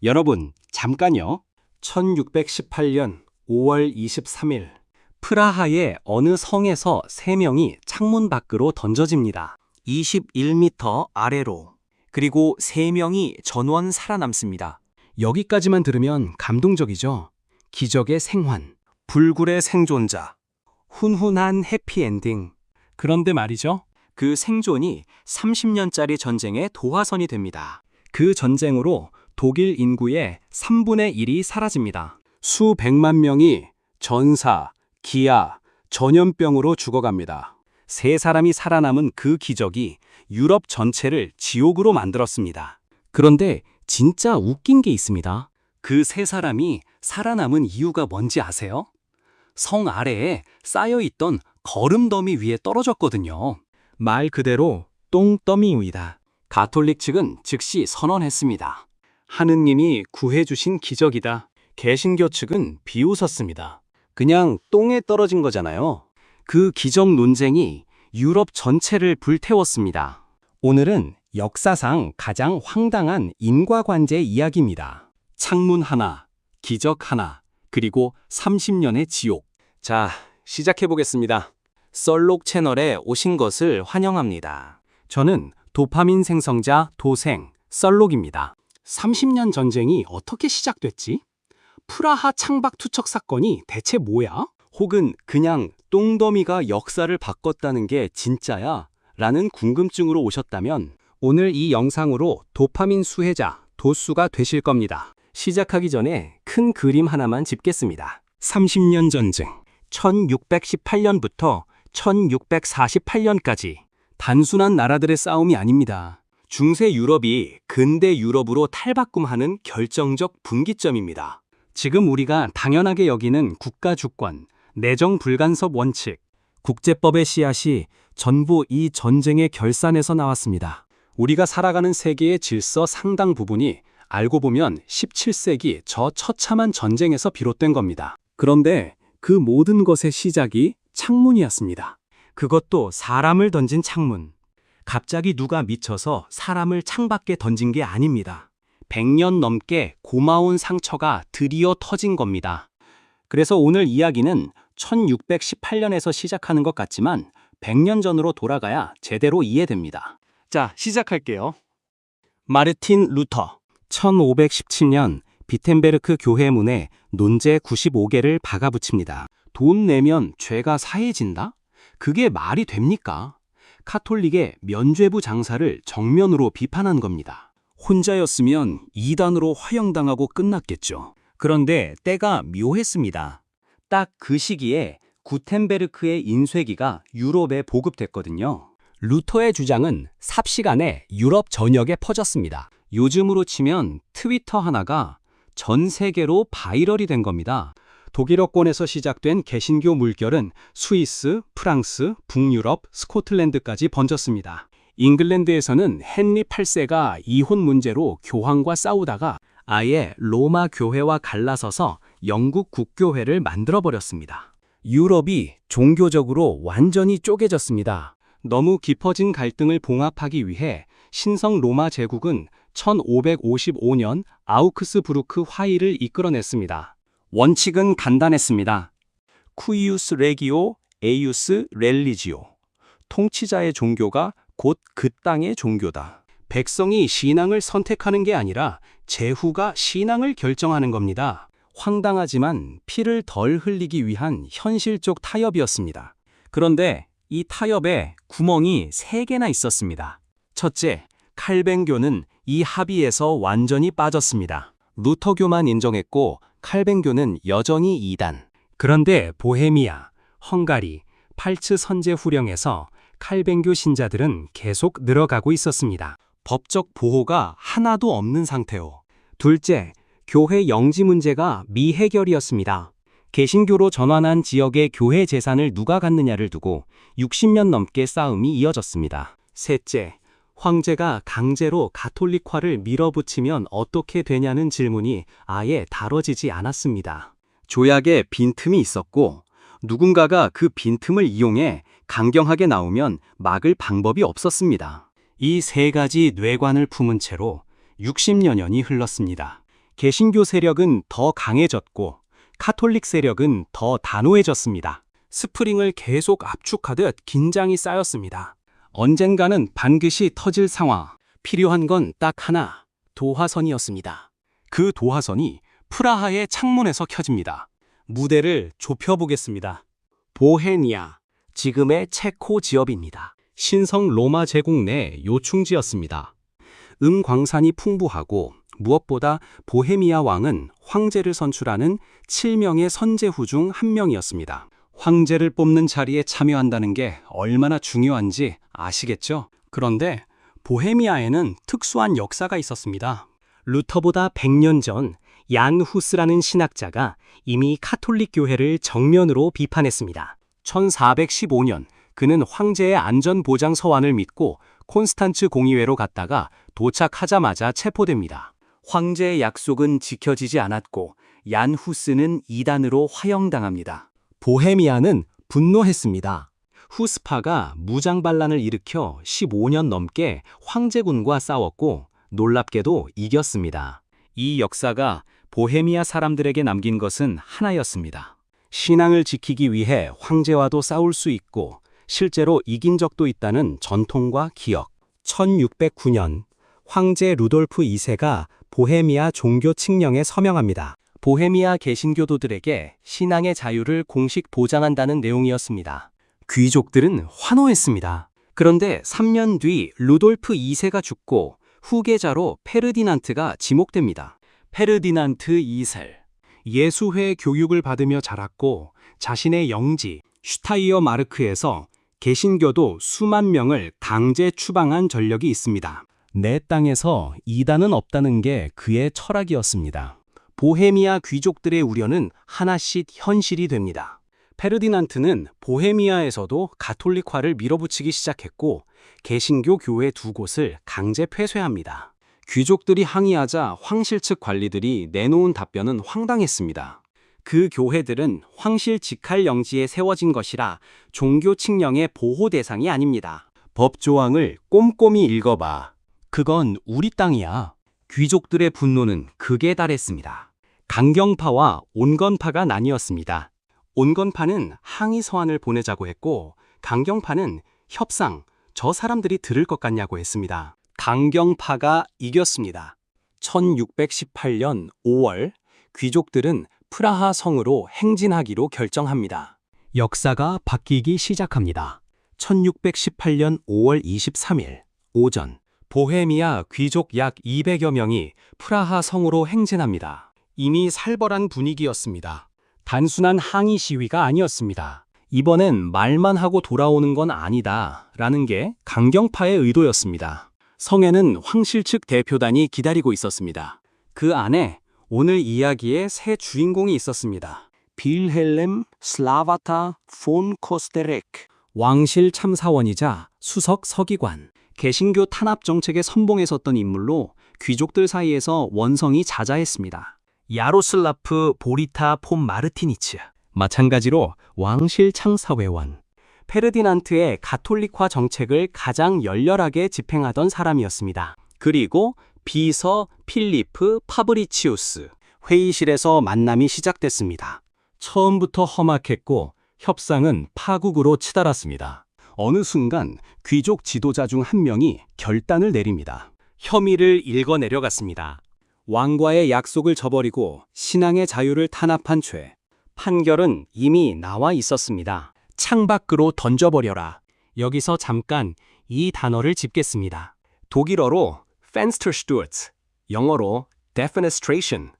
여러분, 잠깐요. 1618년 5월 23일, 프라하의 어느 성에서 3명이 창문 밖으로 던져집니다. 21m 아래로. 그리고 3명이 전원 살아남습니다. 여기까지만 들으면 감동적이죠? 기적의 생還, 불굴의 생존자, 훈훈한 해피엔딩. 그런데 말이죠. 그 생존이 30년짜리 전쟁의 도화선이 됩니다. 그 전쟁으로 독일 인구의 3분의 1이 사라집니다. 수백만 명이 전사, 기아, 전염병으로 죽어갑니다. 3사람이 살아남은 그 기적이 유럽 전체를 지옥으로 만들었습니다. 그런데 진짜 웃긴 게 있습니다. 그 3사람이 살아남은 이유가 뭔지 아세요? 성 아래에 쌓여있던 거름더미 위에 떨어졌거든요. 말 그대로 똥더미 위다. 가톨릭 측은 즉시 선언했습니다. 하느님이 구해주신 기적이다. 개신교 측은 비웃었습니다. 그냥 똥에 떨어진 거잖아요. 그 기적 논쟁이 유럽 전체를 불태웠습니다. 오늘은 역사상 가장 황당한 인과관계 이야기입니다. 창문 하나, 기적 하나, 그리고 30년의 지옥. 자, 시작해보겠습니다. 썰록 채널에 오신 것을 환영합니다. 저는 도파민 생성자 도생 썰록입니다. 30년 전쟁이 어떻게 시작됐지? 프라하 창밖 투척 사건이 대체 뭐야? 혹은 그냥 똥더미가 역사를 바꿨다는 게 진짜야? 라는 궁금증으로 오셨다면 오늘 이 영상으로 도파민 수혜자 도수가 되실 겁니다. 시작하기 전에 큰 그림 하나만 짚겠습니다. 30년 전쟁, 1618년부터 1648년까지 단순한 나라들의 싸움이 아닙니다. 중세 유럽이 근대 유럽으로 탈바꿈하는 결정적 분기점입니다. 지금 우리가 당연하게 여기는 국가 주권, 내정 불간섭 원칙, 국제법의 씨앗이 전부 이 전쟁의 결산에서 나왔습니다. 우리가 살아가는 세계의 질서 상당 부분이 알고 보면 17세기 저 처참한 전쟁에서 비롯된 겁니다. 그런데 그 모든 것의 시작이 창문이었습니다. 그것도 사람을 던진 창문. 갑자기 누가 미쳐서 사람을 창밖에 던진 게 아닙니다. 100년 넘게 고마운 상처가 드디어 터진 겁니다. 그래서 오늘 이야기는 1618년에서 시작하는 것 같지만 100년 전으로 돌아가야 제대로 이해됩니다. 자, 시작할게요. 마르틴 루터. 1517년 비텐베르크 교회 문에 논제 95개를 박아붙입니다. 돈 내면 죄가 사해진다? 그게 말이 됩니까? 카톨릭의 면죄부 장사를 정면으로 비판한 겁니다. 혼자였으면 이단으로 화형당하고 끝났겠죠. 그런데 때가 묘했습니다. 딱 그 시기에 구텐베르크의 인쇄기가 유럽에 보급됐거든요. 루터의 주장은 삽시간에 유럽 전역에 퍼졌습니다. 요즘으로 치면 트위터 하나가 전 세계로 바이럴이 된 겁니다. 독일어권에서 시작된 개신교 물결은 스위스, 프랑스, 북유럽, 스코틀랜드까지 번졌습니다. 잉글랜드에서는 헨리 8세가 이혼 문제로 교황과 싸우다가 아예 로마 교회와 갈라서서 영국 국교회를 만들어버렸습니다. 유럽이 종교적으로 완전히 쪼개졌습니다. 너무 깊어진 갈등을 봉합하기 위해 신성 로마 제국은 1555년 아우크스부르크 화의를 이끌어냈습니다. 원칙은 간단했습니다. 쿠이우스 레기오, 에이우스 렐리지오. 통치자의 종교가 곧 그 땅의 종교다. 백성이 신앙을 선택하는 게 아니라 제후가 신앙을 결정하는 겁니다. 황당하지만 피를 덜 흘리기 위한 현실적 타협이었습니다. 그런데 이 타협에 구멍이 3개나 있었습니다. 첫째, 칼뱅교는 이 합의에서 완전히 빠졌습니다. 루터교만 인정했고 칼뱅교는 여전히 이단. 그런데 보헤미아, 헝가리, 팔츠 선제 후령에서 칼뱅교 신자들은 계속 늘어가고 있었습니다. 법적 보호가 하나도 없는 상태요. 둘째, 교회 영지 문제가 미해결이었습니다. 개신교로 전환한 지역의 교회 재산을 누가 갖느냐를 두고 60년 넘게 싸움이 이어졌습니다. 셋째, 황제가 강제로 가톨릭화를 밀어붙이면 어떻게 되냐는 질문이 아예 다뤄지지 않았습니다. 조약에 빈틈이 있었고 누군가가 그 빈틈을 이용해 강경하게 나오면 막을 방법이 없었습니다. 이 3가지 뇌관을 품은 채로 60여 년이 흘렀습니다. 개신교 세력은 더 강해졌고 카톨릭 세력은 더 단호해졌습니다. 스프링을 계속 압축하듯 긴장이 쌓였습니다. 언젠가는 반드시 터질 상황. 필요한 건 딱 하나, 도화선이었습니다. 그 도화선이 프라하의 창문에서 켜집니다. 무대를 좁혀보겠습니다. 보헤미아, 지금의 체코 지역입니다. 신성 로마 제국 내 요충지였습니다. 광산이 풍부하고 무엇보다 보헤미아 왕은 황제를 선출하는 7명의 선제후 중 한 명이었습니다. 황제를 뽑는 자리에 참여한다는 게 얼마나 중요한지 아시겠죠? 그런데 보헤미아에는 특수한 역사가 있었습니다. 루터보다 100년 전 얀 후스라는 신학자가 이미 카톨릭 교회를 정면으로 비판했습니다. 1415년 그는 황제의 안전보장 서한을 믿고 콘스탄츠 공의회로 갔다가 도착하자마자 체포됩니다. 황제의 약속은 지켜지지 않았고 얀 후스는 이단으로 화형당합니다. 보헤미아는 분노했습니다. 후스파가 무장반란을 일으켜 15년 넘게 황제군과 싸웠고 놀랍게도 이겼습니다. 이 역사가 보헤미아 사람들에게 남긴 것은 하나였습니다. 신앙을 지키기 위해 황제와도 싸울 수 있고 실제로 이긴 적도 있다는 전통과 기억. 1609년 황제 루돌프 2세가 보헤미아 종교 칙령에 서명합니다. 보헤미아 개신교도들에게 신앙의 자유를 공식 보장한다는 내용이었습니다. 귀족들은 환호했습니다. 그런데 3년 뒤 루돌프 2세가 죽고 후계자로 페르디난트가 지목됩니다. 페르디난트 2세. 예수회 교육을 받으며 자랐고 자신의 영지 슈타이어 마르크에서 개신교도 수만 명을 강제 추방한 전력이 있습니다. 내 땅에서 이단은 없다는 게 그의 철학이었습니다. 보헤미아 귀족들의 우려는 하나씩 현실이 됩니다. 페르디난트는 보헤미아에서도 가톨릭화를 밀어붙이기 시작했고 개신교 교회 2곳을 강제 폐쇄합니다. 귀족들이 항의하자 황실 측 관리들이 내놓은 답변은 황당했습니다. 그 교회들은 황실 직할 영지에 세워진 것이라 종교 칙령의 보호 대상이 아닙니다. 법조항을 꼼꼼히 읽어봐. 그건 우리 땅이야. 귀족들의 분노는 극에 달했습니다. 강경파와 온건파가 나뉘었습니다. 온건파는 항의 서한을 보내자고 했고 강경파는 협상, 저 사람들이 들을 것 같냐고 했습니다. 강경파가 이겼습니다. 1618년 5월 귀족들은 프라하 성으로 행진하기로 결정합니다. 역사가 바뀌기 시작합니다. 1618년 5월 23일 오전 보헤미아 귀족 약 200여 명이 프라하 성으로 행진합니다. 이미 살벌한 분위기였습니다. 단순한 항의 시위가 아니었습니다. 이번엔 말만 하고 돌아오는 건 아니다 라는 게 강경파의 의도였습니다. 성에는 황실 측 대표단이 기다리고 있었습니다. 그 안에 오늘 이야기의 새 주인공이 있었습니다. 빌헬렘 슬라바타 폰 코스테렉, 왕실 참사원이자 수석 서기관, 개신교 탄압 정책의 선봉에 섰던 인물로 귀족들 사이에서 원성이 자자했습니다. 야로슬라프 보리타 폰 마르티니츠, 마찬가지로 왕실 창사회원, 페르디난트의 가톨릭화 정책을 가장 열렬하게 집행하던 사람이었습니다. 그리고 비서 필리프 파브리치우스, 회의실에서 만남이 시작됐습니다. 처음부터 험악했고 협상은 파국으로 치달았습니다. 어느 순간 귀족 지도자 중 한 명이 결단을 내립니다. 혐의를 읽어 내려갔습니다. 왕과의 약속을 저버리고 신앙의 자유를 탄압한 죄. 판결은 이미 나와 있었습니다. 창밖으로 던져버려라. 여기서 잠깐 이 단어를 짚겠습니다. 독일어로 Fensterstürz, 영어로 Defenestration,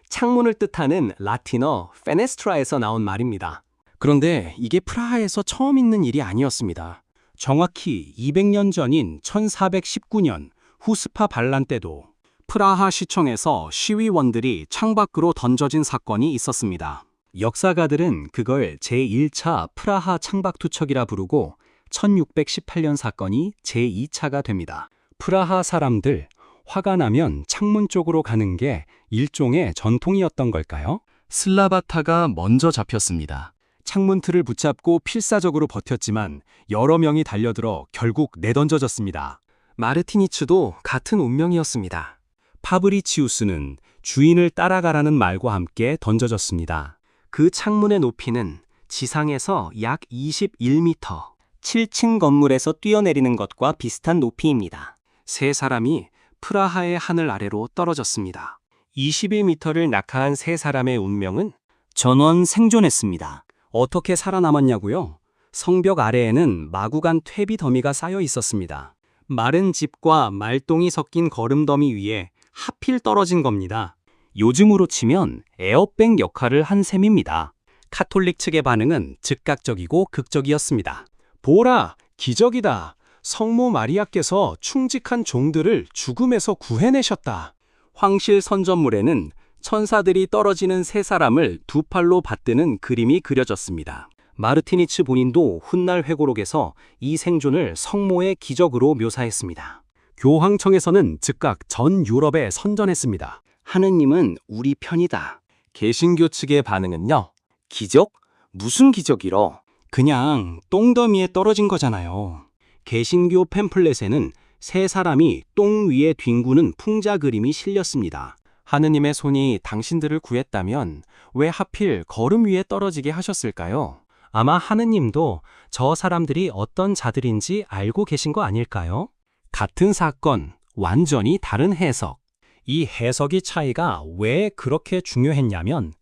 창문을 뜻하는 라틴어 fenestra에서 나온 말입니다. 그런데 이게 프라하에서 처음 있는 일이 아니었습니다. 정확히 200년 전인 1419년 후스파 반란 때도 프라하 시청에서 시위원들이 창밖으로 던져진 사건이 있었습니다. 역사가들은 그걸 제1차 프라하 창밖투척이라 부르고 1618년 사건이 제2차가 됩니다. 프라하 사람들, 화가 나면 창문 쪽으로 가는 게 일종의 전통이었던 걸까요? 슬라바타가 먼저 잡혔습니다. 창문 틀을 붙잡고 필사적으로 버텼지만 여러 명이 달려들어 결국 내던져졌습니다. 마르티니츠도 같은 운명이었습니다. 파브리치우스는 주인을 따라가라는 말과 함께 던져졌습니다. 그 창문의 높이는 지상에서 약 21m, 7층 건물에서 뛰어내리는 것과 비슷한 높이입니다. 세 사람이 프라하의 하늘 아래로 떨어졌습니다. 21m를 낙하한 세 사람의 운명은 전원 생존했습니다. 어떻게 살아남았냐고요? 성벽 아래에는 마구간 퇴비 더미가 쌓여 있었습니다. 마른 집과 말똥이 섞인 거름더미 위에 하필 떨어진 겁니다. 요즘으로 치면 에어백 역할을 한 셈입니다. 카톨릭 측의 반응은 즉각적이고 극적이었습니다. 보라, 기적이다. 성모 마리아께서 충직한 종들을 죽음에서 구해내셨다. 황실 선전물에는 천사들이 떨어지는 세 사람을 두 팔로 받드는 그림이 그려졌습니다. 마르티니츠 본인도 훗날 회고록에서 이 생존을 성모의 기적으로 묘사했습니다. 교황청에서는 즉각 전 유럽에 선전했습니다. 하느님은 우리 편이다. 개신교 측의 반응은요? 기적? 무슨 기적이러? 그냥 똥더미에 떨어진 거잖아요. 개신교 팸플렛에는 세 사람이 똥 위에 뒹구는 풍자 그림이 실렸습니다. 하느님의 손이 당신들을 구했다면 왜 하필 거름 위에 떨어지게 하셨을까요? 아마 하느님도 저 사람들이 어떤 자들인지 알고 계신 거 아닐까요? 같은 사건, 완전히 다른 해석. 이 해석의 차이가 왜 그렇게 중요했냐면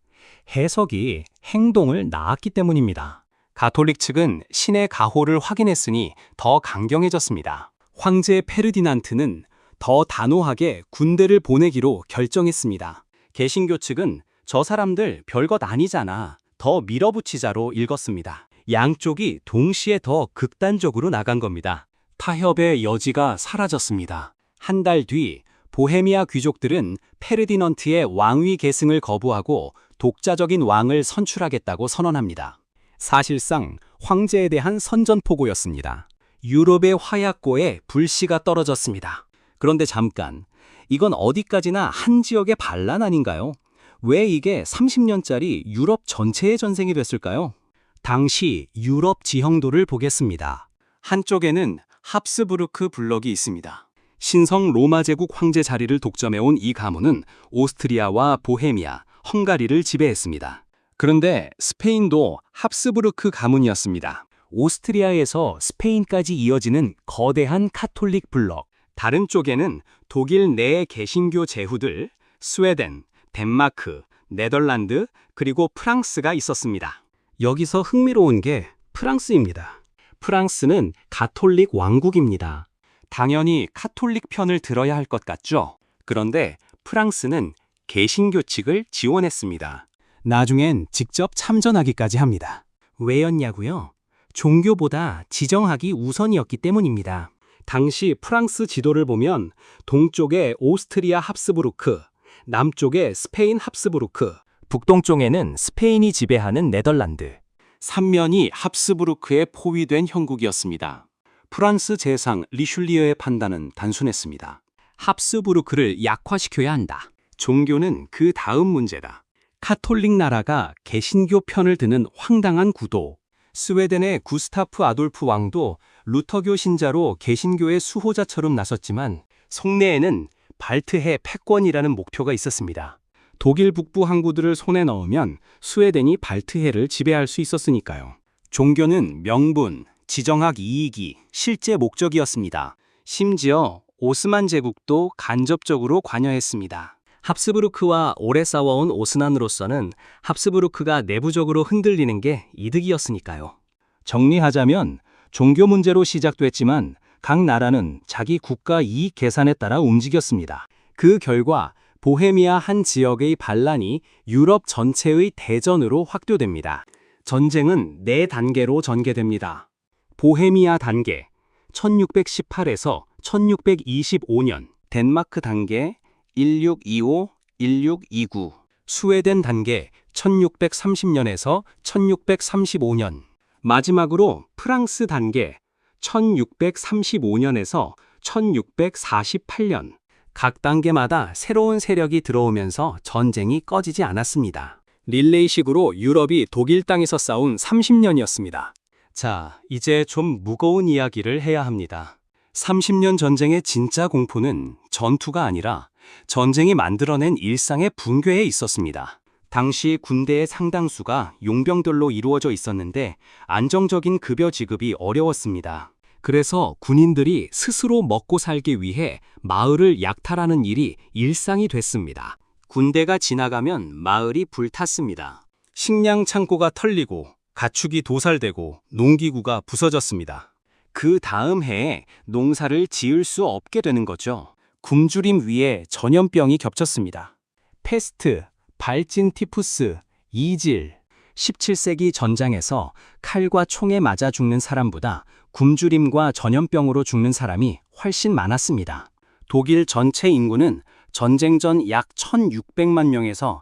해석이 행동을 낳았기 때문입니다. 가톨릭 측은 신의 가호를 확인했으니 더 강경해졌습니다. 황제 페르디난트는 더 단호하게 군대를 보내기로 결정했습니다. 개신교 측은 저 사람들 별것 아니잖아. 더 밀어붙이자로 읽었습니다. 양쪽이 동시에 더 극단적으로 나간 겁니다. 타협의 여지가 사라졌습니다. 한 달 뒤 보헤미아 귀족들은 페르디넌트의 왕위 계승을 거부하고 독자적인 왕을 선출하겠다고 선언합니다. 사실상 황제에 대한 선전포고였습니다. 유럽의 화약고에 불씨가 떨어졌습니다. 그런데 잠깐, 이건 어디까지나 한 지역의 반란 아닌가요? 왜 이게 30년짜리 유럽 전체의 전쟁이 됐을까요? 당시 유럽 지형도를 보겠습니다. 한쪽에는 합스부르크 블럭이 있습니다. 신성 로마 제국 황제 자리를 독점해온 이 가문은 오스트리아와 보헤미아, 헝가리를 지배했습니다. 그런데 스페인도 합스부르크 가문이었습니다. 오스트리아에서 스페인까지 이어지는 거대한 카톨릭 블럭. 다른 쪽에는 독일 내 개신교 제후들, 스웨덴, 덴마크, 네덜란드, 그리고 프랑스가 있었습니다. 여기서 흥미로운 게 프랑스입니다. 프랑스는 가톨릭 왕국입니다. 당연히 카톨릭 편을 들어야 할 것 같죠? 그런데 프랑스는 개신교 측을 지원했습니다. 나중엔 직접 참전하기까지 합니다. 왜였냐고요? 종교보다 지정학이 우선이었기 때문입니다. 당시 프랑스 지도를 보면 동쪽에 오스트리아 합스부르크, 남쪽에 스페인 합스부르크, 북동쪽에는 스페인이 지배하는 네덜란드, 삼면이 합스부르크에 포위된 형국이었습니다. 프랑스 재상 리슐리어의 판단은 단순했습니다. 합스부르크를 약화시켜야 한다. 종교는 그 다음 문제다. 카톨릭 나라가 개신교 편을 드는 황당한 구도. 스웨덴의 구스타프 아돌프 왕도 루터교 신자로 개신교의 수호자처럼 나섰지만 속내에는 발트해 패권이라는 목표가 있었습니다. 독일 북부 항구들을 손에 넣으면 스웨덴이 발트해를 지배할 수 있었으니까요. 종교는 명분, 지정학 이익이 실제 목적이었습니다. 심지어 오스만 제국도 간접적으로 관여했습니다. 합스부르크와 오래 싸워온 오스만으로서는 합스부르크가 내부적으로 흔들리는 게 이득이었으니까요. 정리하자면 종교 문제로 시작됐지만 각 나라는 자기 국가 이익 계산에 따라 움직였습니다. 그 결과 보헤미아 한 지역의 반란이 유럽 전체의 대전으로 확대됩니다. 전쟁은 4단계로 전개됩니다. 보헤미아 단계 1618에서 1625년, 덴마크 단계 1625-1629, 스웨덴 단계 1630년에서 1635년, 마지막으로 프랑스 단계 1635년에서 1648년. 각 단계마다 새로운 세력이 들어오면서 전쟁이 꺼지지 않았습니다. 릴레이식으로 유럽이 독일 땅에서 싸운 30년이었습니다. 자, 이제 좀 무거운 이야기를 해야 합니다. 30년 전쟁의 진짜 공포는 전투가 아니라 전쟁이 만들어낸 일상의 붕괴에 있었습니다. 당시 군대의 상당수가 용병들로 이루어져 있었는데 안정적인 급여 지급이 어려웠습니다. 그래서 군인들이 스스로 먹고 살기 위해 마을을 약탈하는 일이 일상이 됐습니다. 군대가 지나가면 마을이 불탔습니다. 식량 창고가 털리고 가축이 도살되고 농기구가 부서졌습니다. 그 다음 해에 농사를 지을 수 없게 되는 거죠. 굶주림 위에 전염병이 겹쳤습니다. 페스트, 발진 티푸스, 이질. 17세기 전장에서 칼과 총에 맞아 죽는 사람보다 굶주림과 전염병으로 죽는 사람이 훨씬 많았습니다. 독일 전체 인구는 전쟁 전 약 1600만 명에서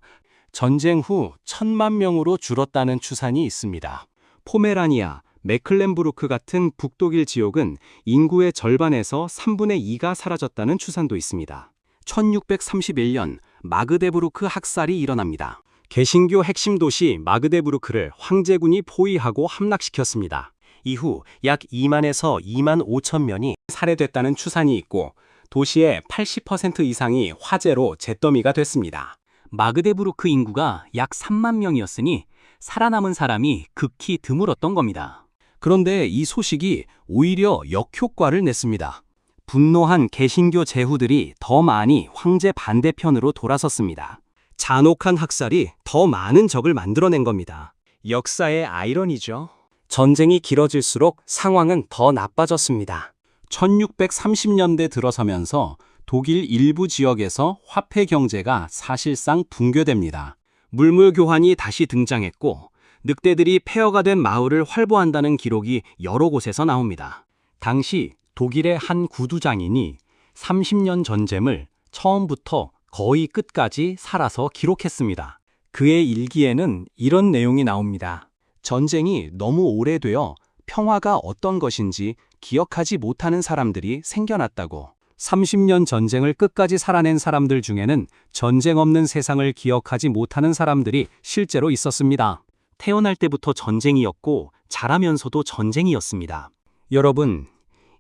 전쟁 후 1000만 명으로 줄었다는 추산이 있습니다. 포메라니아, 메클렌부르크 같은 북독일 지역은 인구의 절반에서 3분의 2가 사라졌다는 추산도 있습니다. 1631년 마그데부르크 학살이 일어납니다. 개신교 핵심 도시 마그데부르크를 황제군이 포위하고 함락시켰습니다. 이후 약 2만에서 2만 5천 명이 살해됐다는 추산이 있고 도시의 80% 이상이 화재로 잿더미가 됐습니다. 마그데부르크 인구가 약 3만 명이었으니 살아남은 사람이 극히 드물었던 겁니다. 그런데 이 소식이 오히려 역효과를 냈습니다. 분노한 개신교 제후들이 더 많이 황제 반대편으로 돌아섰습니다. 잔혹한 학살이 더 많은 적을 만들어낸 겁니다. 역사의 아이러니죠. 전쟁이 길어질수록 상황은 더 나빠졌습니다. 1630년대 들어서면서 독일 일부 지역에서 화폐 경제가 사실상 붕괴됩니다. 물물 교환이 다시 등장했고 늑대들이 폐허가 된 마을을 활보한다는 기록이 여러 곳에서 나옵니다. 당시 독일의 한 구두장인이 30년 전쟁을 처음부터 거의 끝까지 살아서 기록했습니다. 그의 일기에는 이런 내용이 나옵니다. 전쟁이 너무 오래되어 평화가 어떤 것인지 기억하지 못하는 사람들이 생겨났다고. 30년 전쟁을 끝까지 살아낸 사람들 중에는 전쟁 없는 세상을 기억하지 못하는 사람들이 실제로 있었습니다. 태어날 때부터 전쟁이었고 자라면서도 전쟁이었습니다. 여러분,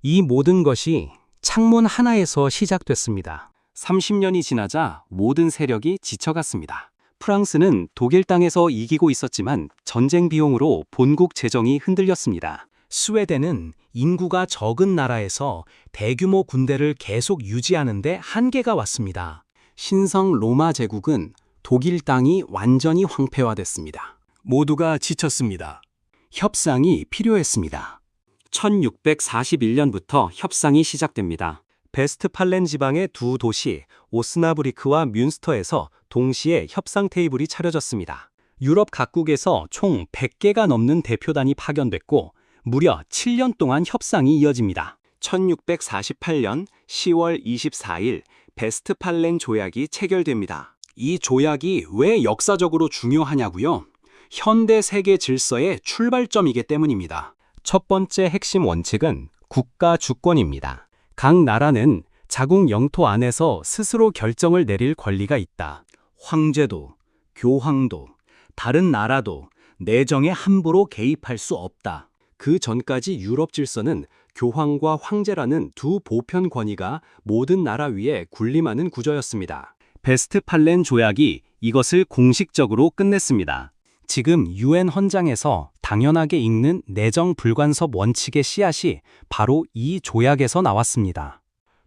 이 모든 것이 창문 하나에서 시작됐습니다. 30년이 지나자 모든 세력이 지쳐갔습니다. 프랑스는 독일 땅에서 이기고 있었지만 전쟁 비용으로 본국 재정이 흔들렸습니다. 스웨덴은 인구가 적은 나라에서 대규모 군대를 계속 유지하는데 한계가 왔습니다. 신성 로마 제국은 독일 땅이 완전히 황폐화됐습니다. 모두가 지쳤습니다. 협상이 필요했습니다. 1641년부터 협상이 시작됩니다. 베스트팔렌 지방의 두 도시 오스나브리크와 뮌스터에서 동시에 협상 테이블이 차려졌습니다. 유럽 각국에서 총 100개가 넘는 대표단이 파견됐고 무려 7년 동안 협상이 이어집니다. 1648년 10월 24일 베스트팔렌 조약이 체결됩니다. 이 조약이 왜 역사적으로 중요하냐고요? 현대 세계 질서의 출발점이기 때문입니다. 첫 번째 핵심 원칙은 국가 주권입니다. 각 나라는 자국 영토 안에서 스스로 결정을 내릴 권리가 있다. 황제도, 교황도, 다른 나라도 내정에 함부로 개입할 수 없다. 그 전까지 유럽 질서는 교황과 황제라는 두 보편 권위가 모든 나라 위에 군림하는 구조였습니다. 베스트팔렌 조약이 이것을 공식적으로 끝냈습니다. 지금 유엔 헌장에서 당연하게 읽는 내정 불간섭 원칙의 씨앗이 바로 이 조약에서 나왔습니다.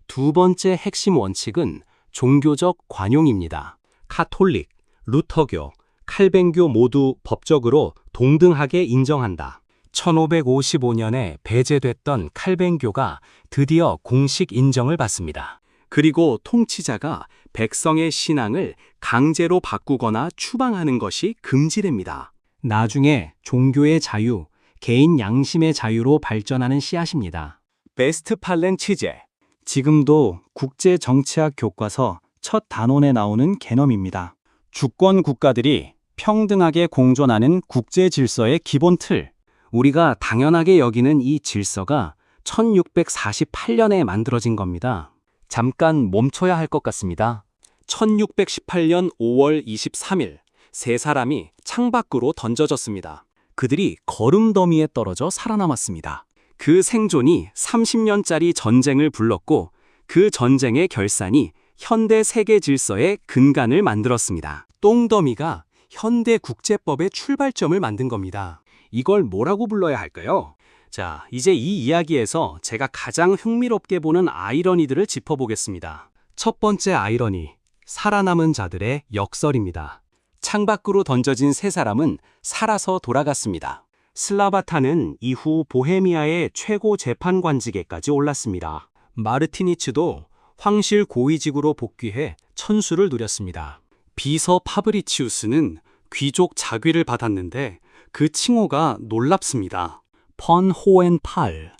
두 번째 핵심 원칙은 종교적 관용입니다. 카톨릭, 루터교, 칼뱅교 모두 법적으로 동등하게 인정한다. 1555년에 배제됐던 칼뱅교가 드디어 공식 인정을 받습니다. 그리고 통치자가 백성의 신앙을 강제로 바꾸거나 추방하는 것이 금지됩니다. 나중에 종교의 자유, 개인 양심의 자유로 발전하는 씨앗입니다. 베스트팔렌 취재. 지금도 국제정치학 교과서 첫 단원에 나오는 개념입니다. 주권 국가들이 평등하게 공존하는 국제 질서의 기본 틀. 우리가 당연하게 여기는 이 질서가 1648년에 만들어진 겁니다. 잠깐 멈춰야 할 것 같습니다. 1618년 5월 23일, 세 사람이 창밖으로 던져졌습니다. 그들이 거름더미에 떨어져 살아남았습니다. 그 생존이 30년짜리 전쟁을 불렀고 그 전쟁의 결산이 현대 세계 질서의 근간을 만들었습니다. 똥더미가 현대 국제법의 출발점을 만든 겁니다. 이걸 뭐라고 불러야 할까요? 자, 이제 이 이야기에서 제가 가장 흥미롭게 보는 아이러니들을 짚어보겠습니다. 첫 번째 아이러니, 살아남은 자들의 역설입니다. 창밖으로 던져진 세 사람은 살아서 돌아갔습니다. 슬라바타는 이후 보헤미아의 최고 재판관직에까지 올랐습니다. 마르티니츠도 황실 고위직으로 복귀해 천수를 누렸습니다. 비서 파브리치우스는 귀족 자귀를 받았는데 그 칭호가 놀랍습니다. 펀호엔팔,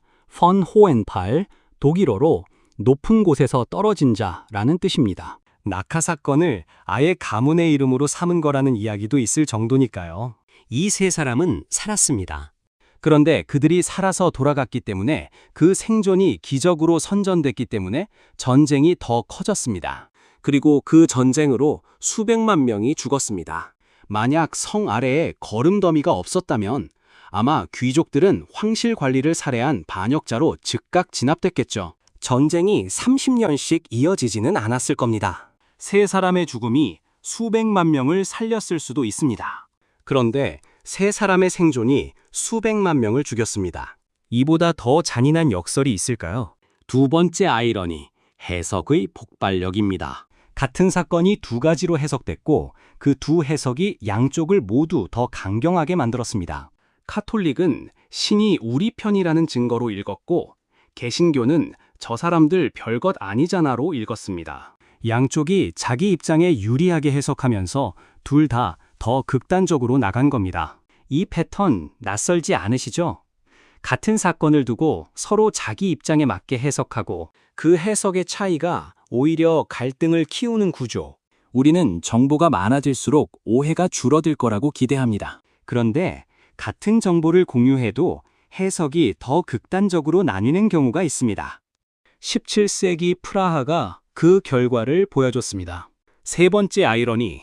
독일어로 높은 곳에서 떨어진 자라는 뜻입니다. 낙하 사건을 아예 가문의 이름으로 삼은 거라는 이야기도 있을 정도니까요. 이 세 사람은 살았습니다. 그런데 그들이 살아서 돌아갔기 때문에 그 생존이 기적으로 선전됐기 때문에 전쟁이 더 커졌습니다. 그리고 그 전쟁으로 수백만 명이 죽었습니다. 만약 성 아래에 거름더미가 없었다면 아마 귀족들은 황실 관리를 살해한 반역자로 즉각 진압됐겠죠. 전쟁이 30년씩 이어지지는 않았을 겁니다. 세 사람의 죽음이 수백만 명을 살렸을 수도 있습니다. 그런데 세 사람의 생존이 수백만 명을 죽였습니다. 이보다 더 잔인한 역설이 있을까요? 두 번째 아이러니, 해석의 폭발력입니다. 같은 사건이 두 가지로 해석됐고 그 두 해석이 양쪽을 모두 더 강경하게 만들었습니다. 카톨릭은 신이 우리 편이라는 증거로 읽었고 개신교는 저 사람들 별것 아니잖아로 읽었습니다. 양쪽이 자기 입장에 유리하게 해석하면서 둘 다 더 극단적으로 나간 겁니다. 이 패턴 낯설지 않으시죠? 같은 사건을 두고 서로 자기 입장에 맞게 해석하고 그 해석의 차이가 오히려 갈등을 키우는 구조. 우리는 정보가 많아질수록 오해가 줄어들 거라고 기대합니다. 그런데 같은 정보를 공유해도 해석이 더 극단적으로 나뉘는 경우가 있습니다. 17세기 프라하가 그 결과를 보여줬습니다. 세 번째 아이러니,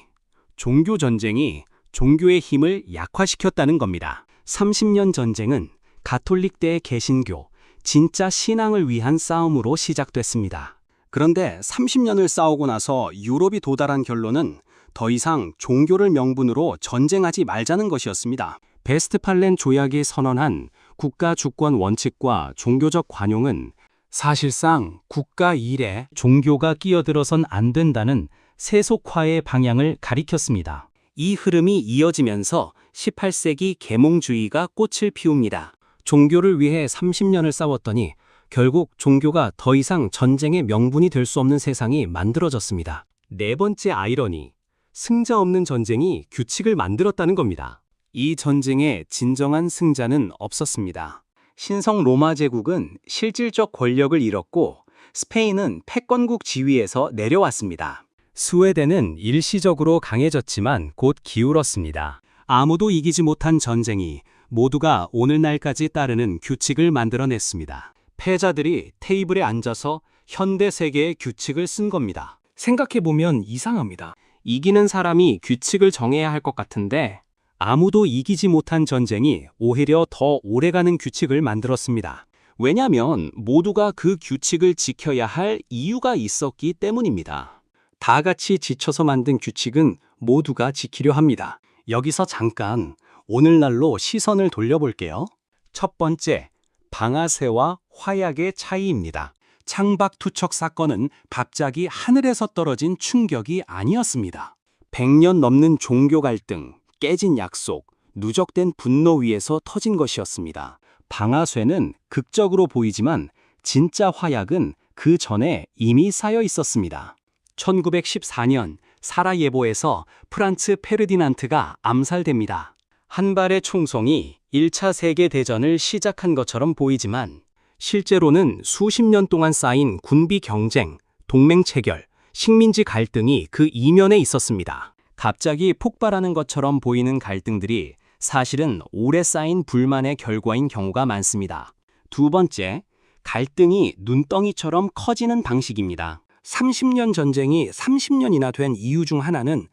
종교 전쟁이 종교의 힘을 약화시켰다는 겁니다. 30년 전쟁은 가톨릭 대 개신교, 진짜 신앙을 위한 싸움으로 시작됐습니다. 그런데 30년을 싸우고 나서 유럽이 도달한 결론은 더 이상 종교를 명분으로 전쟁하지 말자는 것이었습니다. 베스트팔렌 조약이 선언한 국가 주권 원칙과 종교적 관용은 사실상 국가 일에 종교가 끼어들어선 안 된다는 세속화의 방향을 가리켰습니다. 이 흐름이 이어지면서 18세기 계몽주의가 꽃을 피웁니다. 종교를 위해 30년을 싸웠더니 결국 종교가 더 이상 전쟁의 명분이 될 수 없는 세상이 만들어졌습니다. 네 번째 아이러니, 승자 없는 전쟁이 규칙을 만들었다는 겁니다. 이 전쟁의 진정한 승자는 없었습니다. 신성 로마 제국은 실질적 권력을 잃었고 스페인은 패권국 지위에서 내려왔습니다. 스웨덴은 일시적으로 강해졌지만 곧 기울었습니다. 아무도 이기지 못한 전쟁이 모두가 오늘날까지 따르는 규칙을 만들어냈습니다. 패자들이 테이블에 앉아서 현대 세계의 규칙을 쓴 겁니다. 생각해보면 이상합니다. 이기는 사람이 규칙을 정해야 할 것 같은데 아무도 이기지 못한 전쟁이 오히려 더 오래가는 규칙을 만들었습니다. 왜냐하면 모두가 그 규칙을 지켜야 할 이유가 있었기 때문입니다. 다 같이 지쳐서 만든 규칙은 모두가 지키려 합니다. 여기서 잠깐 오늘날로 시선을 돌려볼게요. 첫 번째, 방아쇠와 화약의 차이입니다. 창밖 투척 사건은 갑자기 하늘에서 떨어진 충격이 아니었습니다. 100년 넘는 종교 갈등, 깨진 약속, 누적된 분노 위에서 터진 것이었습니다. 방아쇠는 극적으로 보이지만 진짜 화약은 그 전에 이미 쌓여 있었습니다. 1914년 사라예보에서 프란츠 페르디난트가 암살됩니다. 한 발의 총성이 1차 세계대전을 시작한 것처럼 보이지만 실제로는 수십 년 동안 쌓인 군비 경쟁, 동맹 체결, 식민지 갈등이 그 이면에 있었습니다. 갑자기 폭발하는 것처럼 보이는 갈등들이 사실은 오래 쌓인 불만의 결과인 경우가 많습니다. 두 번째, 갈등이 눈덩이처럼 커지는 방식입니다. 30년 전쟁이 30년이나 된 이유 중 하나는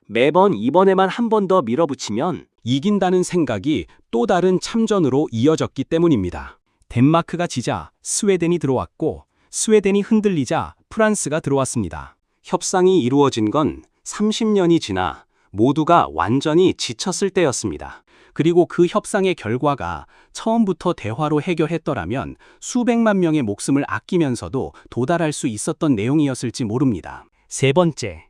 매번 이번에만 한 번 더 밀어붙이면 이긴다는 생각이 또 다른 참전으로 이어졌기 때문입니다. 덴마크가 지자 스웨덴이 들어왔고 스웨덴이 흔들리자 프랑스가 들어왔습니다. 협상이 이루어진 건 30년이 지나 모두가 완전히 지쳤을 때였습니다. 그리고 그 협상의 결과가 처음부터 대화로 해결했더라면 수백만 명의 목숨을 아끼면서도 도달할 수 있었던 내용이었을지 모릅니다. 세 번째,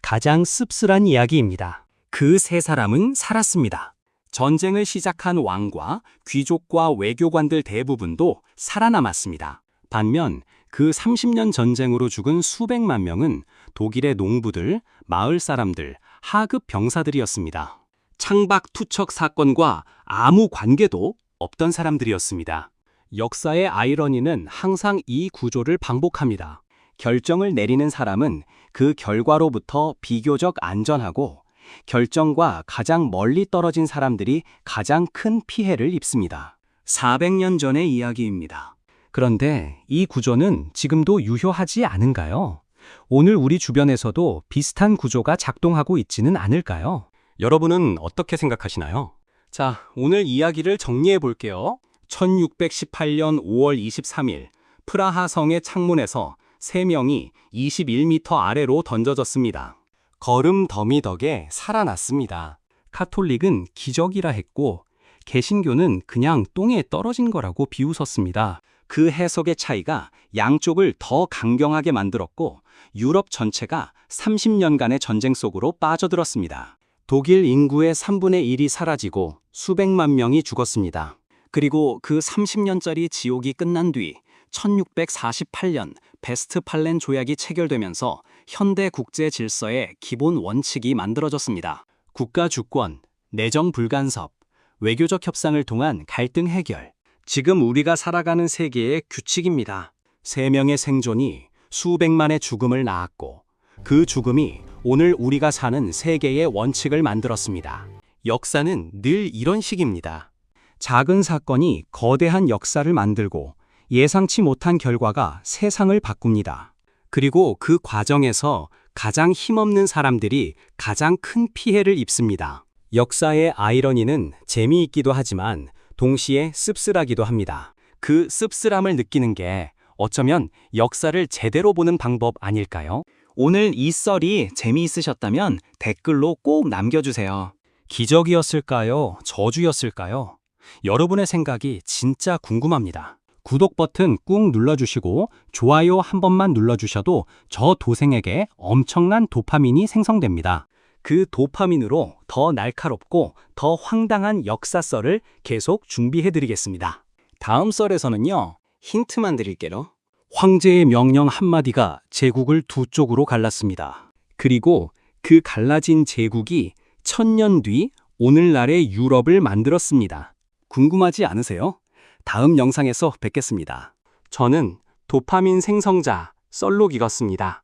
가장 씁쓸한 이야기입니다. 그 세 사람은 살았습니다. 전쟁을 시작한 왕과 귀족과 외교관들 대부분도 살아남았습니다. 반면 그 30년 전쟁으로 죽은 수백만 명은 독일의 농부들, 마을 사람들, 하급 병사들이었습니다. 창밖 투척 사건과 아무 관계도 없던 사람들이었습니다. 역사의 아이러니는 항상 이 구조를 반복합니다. 결정을 내리는 사람은 그 결과로부터 비교적 안전하고 결정과 가장 멀리 떨어진 사람들이 가장 큰 피해를 입습니다. 400년 전의 이야기입니다. 그런데 이 구조는 지금도 유효하지 않은가요? 오늘 우리 주변에서도 비슷한 구조가 작동하고 있지는 않을까요? 여러분은 어떻게 생각하시나요? 자, 오늘 이야기를 정리해 볼게요. 1618년 5월 23일, 프라하 성의 창문에서 3명이 21m 아래로 던져졌습니다. 거름 더미 덕에 살아났습니다. 카톨릭은 기적이라 했고, 개신교는 그냥 똥에 떨어진 거라고 비웃었습니다. 그 해석의 차이가 양쪽을 더 강경하게 만들었고, 유럽 전체가 30년간의 전쟁 속으로 빠져들었습니다. 독일 인구의 3분의 1이 사라지고 수백만 명이 죽었습니다. 그리고 그 30년짜리 지옥이 끝난 뒤 1648년 베스트팔렌 조약이 체결되면서 현대 국제 질서의 기본 원칙이 만들어졌습니다. 국가 주권, 내정 불간섭, 외교적 협상을 통한 갈등 해결. 지금 우리가 살아가는 세계의 규칙입니다. 3명의 생존이 수백만의 죽음을 낳았고 그 죽음이 오늘 우리가 사는 세계의 원칙을 만들었습니다. 역사는 늘 이런 식입니다. 작은 사건이 거대한 역사를 만들고 예상치 못한 결과가 세상을 바꿉니다. 그리고 그 과정에서 가장 힘없는 사람들이 가장 큰 피해를 입습니다. 역사의 아이러니는 재미있기도 하지만 동시에 씁쓸하기도 합니다. 그 씁쓸함을 느끼는 게 어쩌면 역사를 제대로 보는 방법 아닐까요? 오늘 이 썰이 재미있으셨다면 댓글로 꼭 남겨주세요. 기적이었을까요? 저주였을까요? 여러분의 생각이 진짜 궁금합니다. 구독 버튼 꾹 눌러주시고 좋아요 한 번만 눌러주셔도 저 도생에게 엄청난 도파민이 생성됩니다. 그 도파민으로 더 날카롭고 더 황당한 역사썰을 계속 준비해드리겠습니다. 다음 썰에서는요, 힌트만 드릴게요. 황제의 명령 한마디가 제국을 두 쪽으로 갈랐습니다. 그리고 그 갈라진 제국이 1000년 뒤 오늘날의 유럽을 만들었습니다. 궁금하지 않으세요? 다음 영상에서 뵙겠습니다. 저는 도파민 생성자 썰록이었습니다.